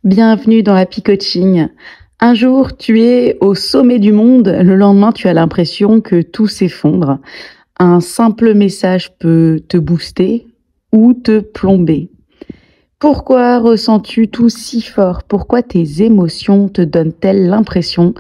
Bienvenue dans Happy Coaching. Un jour, tu es au sommet du monde, le lendemain, tu as l'impression que tout s'effondre. Un simple message peut te booster ou te plomber. Pourquoi ressens-tu tout si fort? Pourquoi tes émotions te donnent-elles l'impression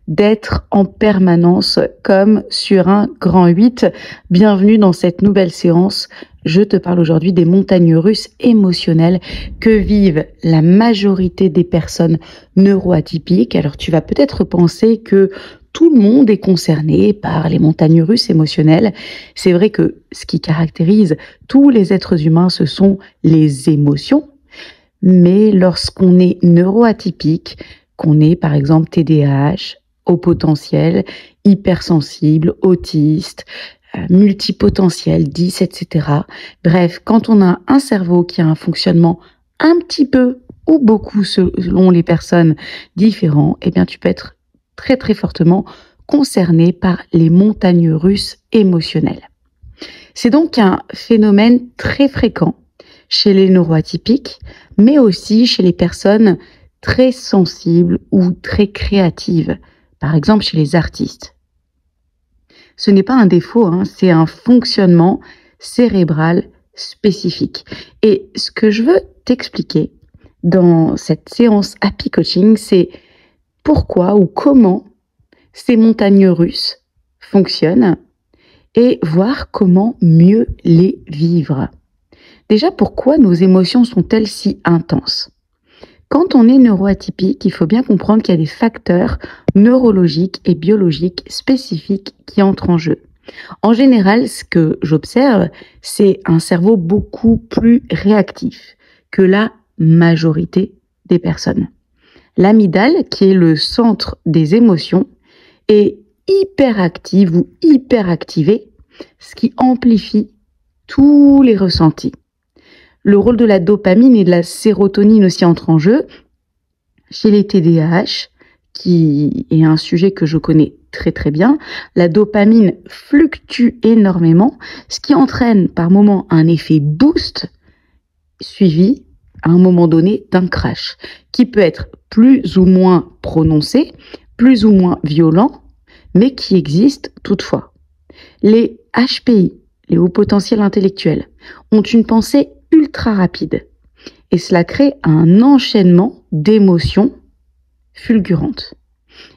d'être en permanence comme sur un grand 8? Bienvenue dans cette nouvelle séance. Je te parle aujourd'hui des montagnes russes émotionnelles que vivent la majorité des personnes neuroatypiques. Alors tu vas peut-être penser que tout le monde est concerné par les montagnes russes émotionnelles. C'est vrai que ce qui caractérise tous les êtres humains, ce sont les émotions. Mais lorsqu'on est neuroatypique, qu'on est par exemple TDAH, haut potentiel, hypersensible, autiste, multipotentiel, 10, etc. Bref, quand on a un cerveau qui a un fonctionnement un petit peu ou beaucoup selon les personnes différents, eh bien tu peux être très très fortement concerné par les montagnes russes émotionnelles. C'est donc un phénomène très fréquent chez les neuroatypiques, mais aussi chez les personnes très sensibles ou très créatives, par exemple chez les artistes. Ce n'est pas un défaut, c'est un fonctionnement cérébral spécifique. Et ce que je veux t'expliquer dans cette séance Happy Coaching, c'est pourquoi ou comment ces montagnes russes fonctionnent et voir comment mieux les vivre. Déjà, pourquoi nos émotions sont-elles si intenses? Quand on est neuroatypique, il faut bien comprendre qu'il y a des facteurs neurologiques et biologiques spécifiques qui entrent en jeu. En général, ce que j'observe, c'est un cerveau beaucoup plus réactif que la majorité des personnes. L'amygdale, qui est le centre des émotions, est hyperactive ou hyperactivée, ce qui amplifie tous les ressentis. Le rôle de la dopamine et de la sérotonine aussi entre en jeu. Chez les TDAH, qui est un sujet que je connais très très bien, la dopamine fluctue énormément, ce qui entraîne par moment un effet boost suivi à un moment donné d'un crash, qui peut être plus ou moins prononcé, plus ou moins violent, mais qui existe toutefois. Les HPI, les hauts potentiels intellectuels, ont une pensée ultra rapide. Et cela crée un enchaînement d'émotions fulgurantes.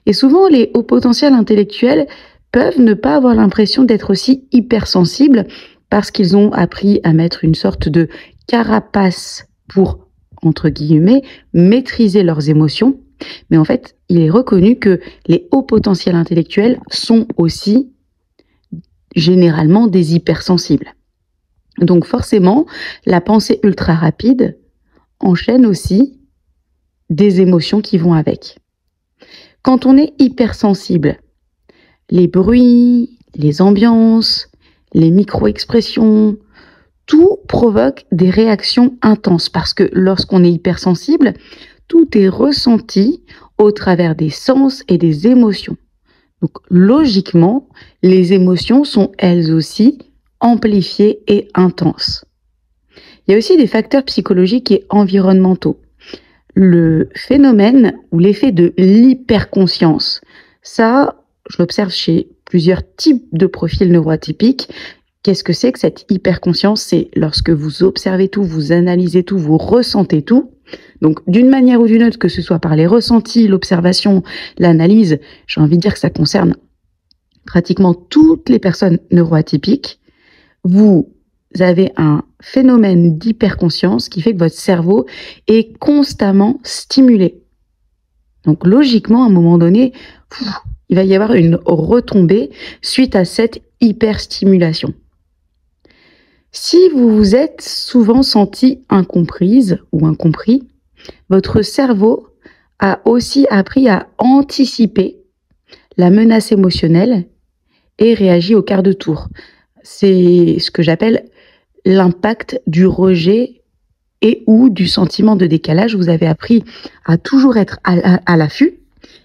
Et souvent, les hauts potentiels intellectuels peuvent ne pas avoir l'impression d'être aussi hypersensibles parce qu'ils ont appris à mettre une sorte de carapace pour, entre guillemets, maîtriser leurs émotions. Mais en fait, il est reconnu que les hauts potentiels intellectuels sont aussi généralement des hypersensibles. Donc forcément, la pensée ultra rapide enchaîne aussi des émotions qui vont avec. Quand on est hypersensible, les bruits, les ambiances, les micro-expressions, tout provoque des réactions intenses parce que lorsqu'on est hypersensible, tout est ressenti au travers des sens et des émotions. Donc logiquement, les émotions sont elles aussi amplifiées et intenses. Il y a aussi des facteurs psychologiques et environnementaux. Le phénomène ou l'effet de l'hyperconscience, ça, je l'observe chez plusieurs types de profils neuroatypiques. Qu'est-ce que c'est que cette hyperconscience? C'est lorsque vous observez tout, vous analysez tout, vous ressentez tout. Donc, d'une manière ou d'une autre, que ce soit par les ressentis, l'observation, l'analyse, j'ai envie de dire que ça concerne pratiquement toutes les personnes neuroatypiques. Vous avez un phénomène d'hyperconscience qui fait que votre cerveau est constamment stimulé. Donc, logiquement, à un moment donné, il va y avoir une retombée suite à cette hyperstimulation. Si vous vous êtes souvent senti incomprise ou incompris, votre cerveau a aussi appris à anticiper la menace émotionnelle et réagit au quart de tour. C'est ce que j'appelle l'impact du rejet et ou du sentiment de décalage. Vous avez appris à toujours être à l'affût.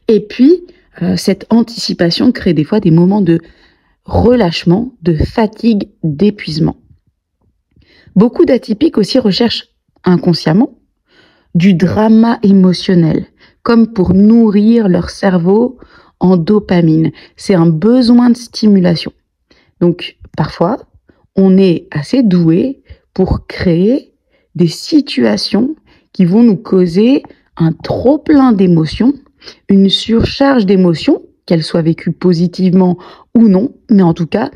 Et puis, cette anticipation crée des fois des moments de relâchement, de fatigue, d'épuisement. Beaucoup d'atypiques aussi recherchent inconsciemment du drama émotionnel, comme pour nourrir leur cerveau en dopamine. C'est un besoin de stimulation. Donc, parfois, on est assez doué pour créer des situations qui vont nous causer un trop-plein d'émotions, une surcharge d'émotions, qu'elles soient vécues positivement ou non, mais en tout cas,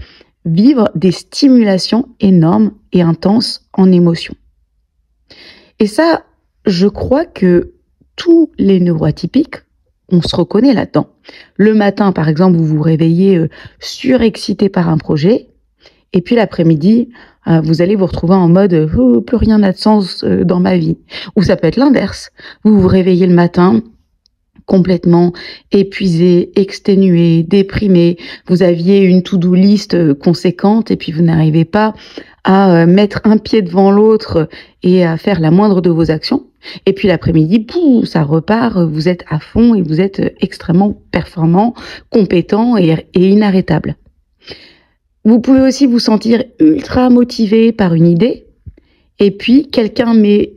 vivre des stimulations énormes et intenses en émotions. Et ça, je crois que tous les neuroatypiques, on se reconnaît là-dedans. Le matin, par exemple, vous vous réveillez surexcité par un projet, et puis l'après-midi, vous allez vous retrouver en mode oh, plus rien n'a de sens dans ma vie. Ou ça peut être l'inverse. Vous vous réveillez le matin complètement épuisé, exténué, déprimé. Vous aviez une to-do list conséquente et puis vous n'arrivez pas à mettre un pied devant l'autre et à faire la moindre de vos actions. Et puis l'après-midi, pouf, ça repart, vous êtes à fond et vous êtes extrêmement performant, compétent et inarrêtable. Vous pouvez aussi vous sentir ultra motivé par une idée et puis quelqu'un met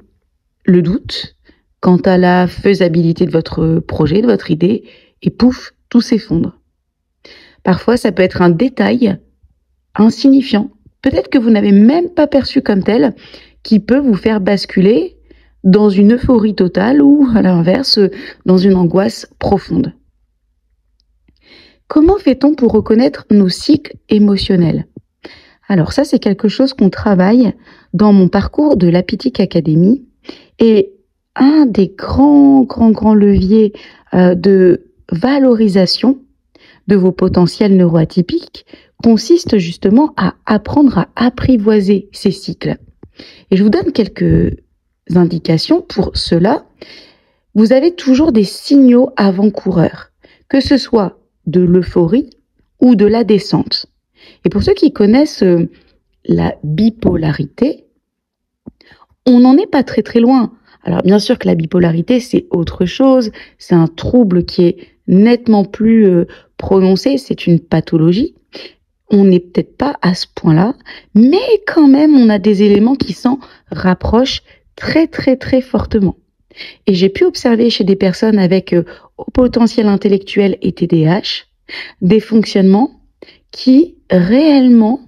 le doute quant à la faisabilité de votre projet, de votre idée et pouf, tout s'effondre. Parfois, ça peut être un détail insignifiant, peut-être que vous n'avez même pas perçu comme tel, qui peut vous faire basculer dans une euphorie totale ou, à l'inverse, dans une angoisse profonde. Comment fait-on pour reconnaître nos cycles émotionnels? Alors ça, c'est quelque chose qu'on travaille dans mon parcours de l'Apithic Academy. Et un des grands leviers de valorisation de vos potentiels neuroatypiques consiste justement à apprendre à apprivoiser ces cycles. Et je vous donne quelques indications pour cela. Vous avez toujours des signaux avant-coureurs, que ce soit de l'euphorie ou de la descente. Et pour ceux qui connaissent la bipolarité, on n'en est pas très loin. Alors bien sûr que la bipolarité, c'est autre chose, c'est un trouble qui est nettement plus prononcé, c'est une pathologie. On n'est peut-être pas à ce point-là, mais quand même, on a des éléments qui s'en rapprochent très fortement. Et j'ai pu observer chez des personnes avec haut potentiel intellectuel et TDAH des fonctionnements qui réellement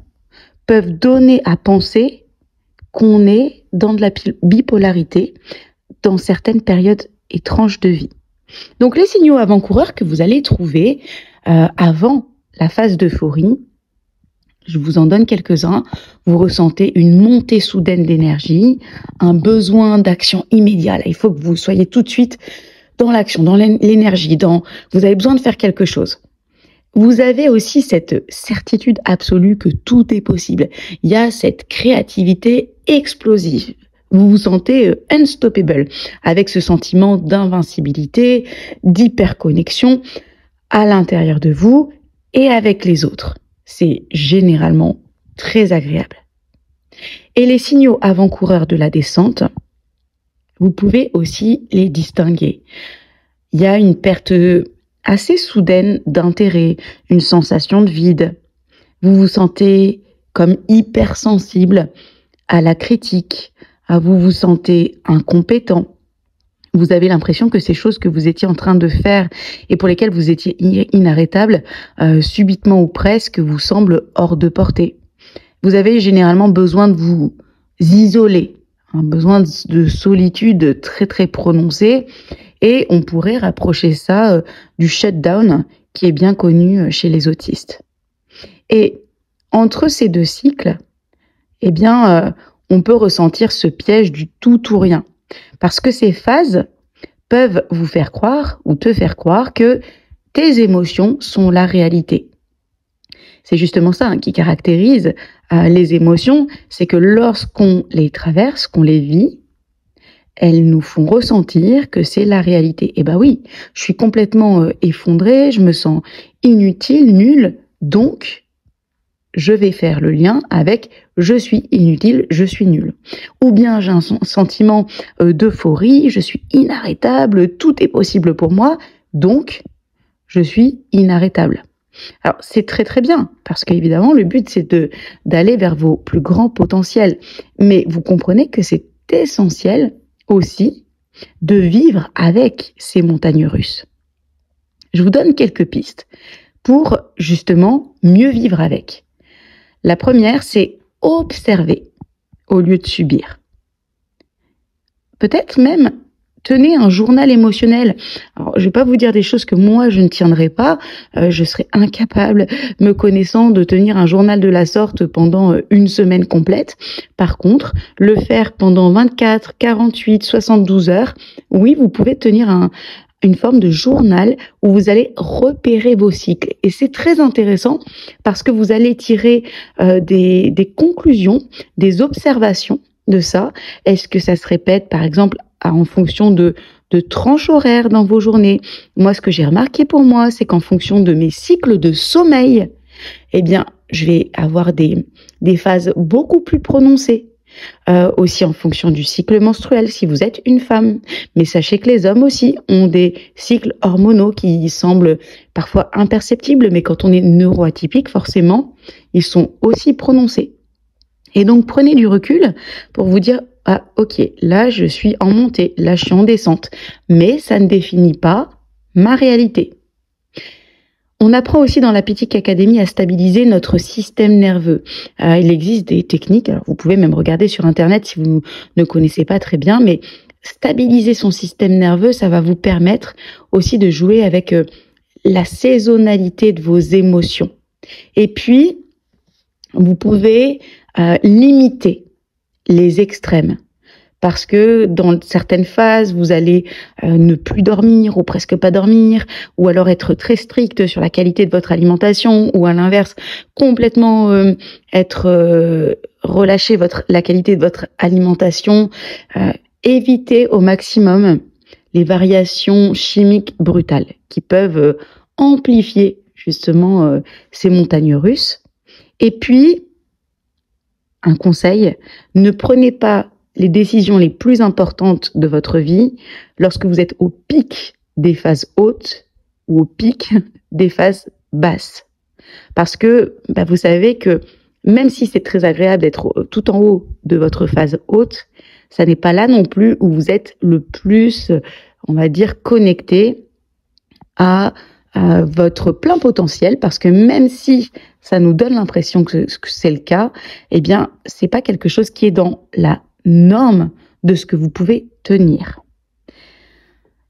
peuvent donner à penser qu'on est dans de la bipolarité dans certaines périodes et tranches de vie. Donc les signaux avant-coureurs que vous allez trouver avant la phase d'euphorie, je vous en donne quelques-uns. Vous ressentez une montée soudaine d'énergie, un besoin d'action immédiate. Il faut que vous soyez tout de suite dans l'action, dans l'énergie, vous avez besoin de faire quelque chose. Vous avez aussi cette certitude absolue que tout est possible. Il y a cette créativité explosive. Vous vous sentez unstoppable, avec ce sentiment d'invincibilité, d'hyperconnexion à l'intérieur de vous et avec les autres. C'est généralement très agréable. Et les signaux avant-coureurs de la descente, vous pouvez aussi les distinguer. Il y a une perte assez soudaine d'intérêt, une sensation de vide. Vous vous sentez comme hypersensible à la critique, vous vous sentez incompétent. Vous avez l'impression que ces choses que vous étiez en train de faire et pour lesquelles vous étiez inarrêtable, subitement ou presque, vous semblent hors de portée. Vous avez généralement besoin de vous isoler, un besoin de solitude très prononcé, et on pourrait rapprocher ça du shutdown qui est bien connu chez les autistes. Et entre ces deux cycles, eh bien, on peut ressentir ce piège du tout ou rien. Parce que ces phases peuvent vous faire croire ou te faire croire que tes émotions sont la réalité. C'est justement ça qui caractérise les émotions, c'est que lorsqu'on les traverse, qu'on les vit, elles nous font ressentir que c'est la réalité. Et oui, je suis complètement effondrée, je me sens inutile, nulle, donc je vais faire le lien avec je suis inutile, je suis nulle. Ou bien j'ai un sentiment d'euphorie, je suis inarrêtable, tout est possible pour moi, donc je suis inarrêtable. Alors c'est très bien, parce qu'évidemment le but c'est d'aller vers vos plus grands potentiels. Mais vous comprenez que c'est essentiel aussi de vivre avec ces montagnes russes. Je vous donne quelques pistes pour justement mieux vivre avec. La première, c'est observer au lieu de subir. Peut-être même tenez un journal émotionnel. Alors, je vais pas vous dire des choses que moi je ne tiendrai pas. Je serais incapable, me connaissant, de tenir un journal de la sorte pendant une semaine complète. Par contre, le faire pendant 24, 48, 72 heures, oui, vous pouvez tenir une forme de journal où vous allez repérer vos cycles. Et c'est très intéressant parce que vous allez tirer des conclusions, des observations de ça. Est-ce que ça se répète, par exemple, en fonction de tranches horaires dans vos journées? Moi, ce que j'ai remarqué pour moi, c'est qu'en fonction de mes cycles de sommeil, eh bien, je vais avoir des phases beaucoup plus prononcées. Aussi en fonction du cycle menstruel, si vous êtes une femme. Mais sachez que les hommes aussi ont des cycles hormonaux qui semblent parfois imperceptibles, mais quand on est neuroatypique, forcément, ils sont aussi prononcés. Et donc, prenez du recul pour vous dire, ah, ok, là, je suis en montée, là, je suis en descente. Mais ça ne définit pas ma réalité. On apprend aussi dans la Pitic Academy à stabiliser notre système nerveux. Il existe des techniques, alors vous pouvez même regarder sur Internet si vous ne connaissez pas très bien, mais stabiliser son système nerveux, ça va vous permettre aussi de jouer avec la saisonnalité de vos émotions. Et puis, vous pouvez limiter les extrêmes. Parce que dans certaines phases, vous allez ne plus dormir ou presque pas dormir, ou alors être très strict sur la qualité de votre alimentation, ou à l'inverse, complètement relâcher la qualité de votre alimentation. Évitez au maximum les variations chimiques brutales qui peuvent amplifier justement ces montagnes russes. Et puis, un conseil, ne prenez pas les décisions les plus importantes de votre vie lorsque vous êtes au pic des phases hautes ou au pic des phases basses. Parce que vous savez que même si c'est très agréable d'être tout en haut de votre phase haute, ça n'est pas là non plus où vous êtes le plus, on va dire, connecté à votre plein potentiel, parce que même si ça nous donne l'impression que c'est le cas, eh bien, c'est pas quelque chose qui est dans la norme de ce que vous pouvez tenir.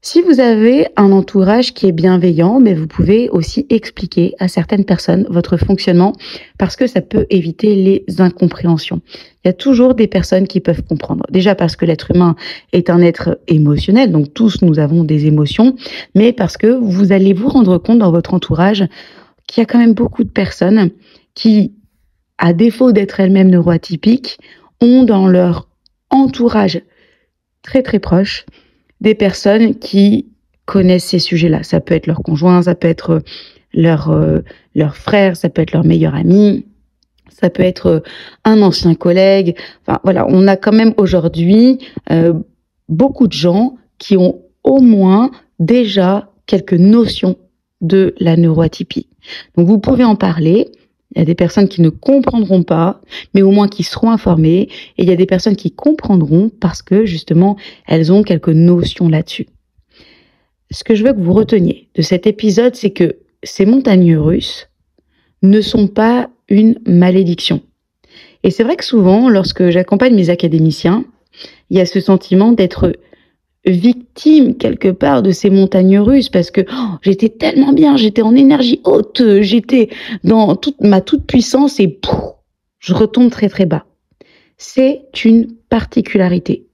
Si vous avez un entourage qui est bienveillant, mais vous pouvez aussi expliquer à certaines personnes votre fonctionnement parce que ça peut éviter les incompréhensions. Il y a toujours des personnes qui peuvent comprendre. Déjà parce que l'être humain est un être émotionnel, donc tous nous avons des émotions, mais parce que vous allez vous rendre compte dans votre entourage qu'il y a quand même beaucoup de personnes qui, à défaut d'être elles-mêmes neuroatypiques, ont dans leur entourage très très proche des personnes qui connaissent ces sujets-là. Ça peut être leur conjoint, ça peut être leur frère, ça peut être leur meilleur ami, ça peut être un ancien collègue. Enfin voilà, on a quand même aujourd'hui beaucoup de gens qui ont au moins déjà quelques notions de la neuroatypie. Donc vous pouvez en parler. Il y a des personnes qui ne comprendront pas, mais au moins qui seront informées. Et il y a des personnes qui comprendront parce que, justement, elles ont quelques notions là-dessus. Ce que je veux que vous reteniez de cet épisode, c'est que ces montagnes russes ne sont pas une malédiction. Et c'est vrai que souvent, lorsque j'accompagne mes académiciens, il y a ce sentiment d'être victime quelque part de ces montagnes russes parce que j'étais tellement bien, j'étais en énergie haute, j'étais dans toute ma toute puissance et je retombe très très bas. C'est une particularité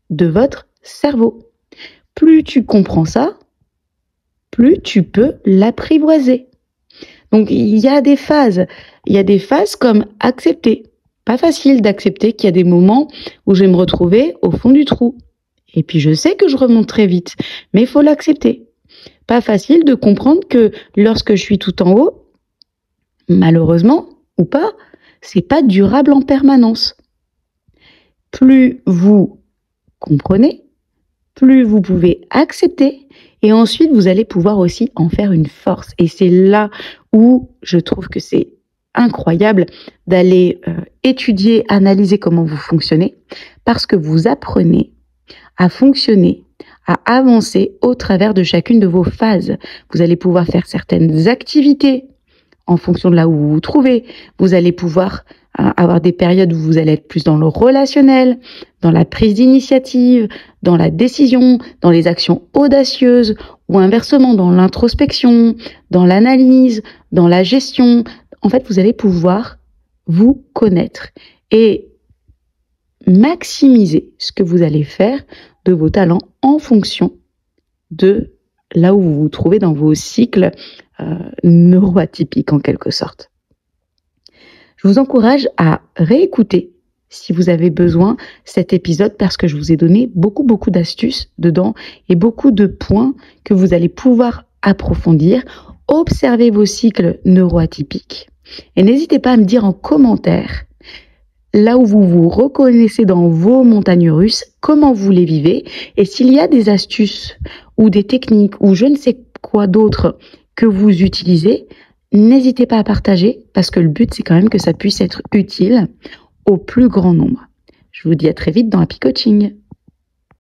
de votre cerveau. Plus tu comprends ça, plus tu peux l'apprivoiser. Donc il y a des phases comme accepter. Pas facile d'accepter qu'il y a des moments où je vais me retrouver au fond du trou. Et puis je sais que je remonte très vite, mais il faut l'accepter. Pas facile de comprendre que lorsque je suis tout en haut, malheureusement ou pas, c'est pas durable en permanence. Plus vous comprenez, plus vous pouvez accepter, et ensuite vous allez pouvoir aussi en faire une force. Et c'est là où je trouve que c'est incroyable d'aller étudier, analyser comment vous fonctionnez, parce que vous apprenez à fonctionner à avancer au travers de chacune de vos phases. Vous allez pouvoir faire certaines activités en fonction de là où vous vous trouvez. Vous allez pouvoir avoir des périodes où vous allez être plus dans le relationnel, dans la prise d'initiative, dans la décision, dans les actions audacieuses, ou inversement dans l'introspection, dans l'analyse, dans la gestion. En fait, vous allez pouvoir vous connaître et maximiser ce que vous allez faire de vos talents en fonction de là où vous vous trouvez dans vos cycles neuroatypiques en quelque sorte. Je vous encourage à réécouter, si vous avez besoin, cet épisode parce que je vous ai donné beaucoup d'astuces dedans et beaucoup de points que vous allez pouvoir approfondir. Observez vos cycles neuroatypiques et n'hésitez pas à me dire en commentaire là où vous vous reconnaissez dans vos montagnes russes, comment vous les vivez et s'il y a des astuces ou des techniques ou je ne sais quoi d'autre que vous utilisez, n'hésitez pas à partager parce que le but c'est quand même que ça puisse être utile au plus grand nombre. Je vous dis à très vite dans Happy Coaching.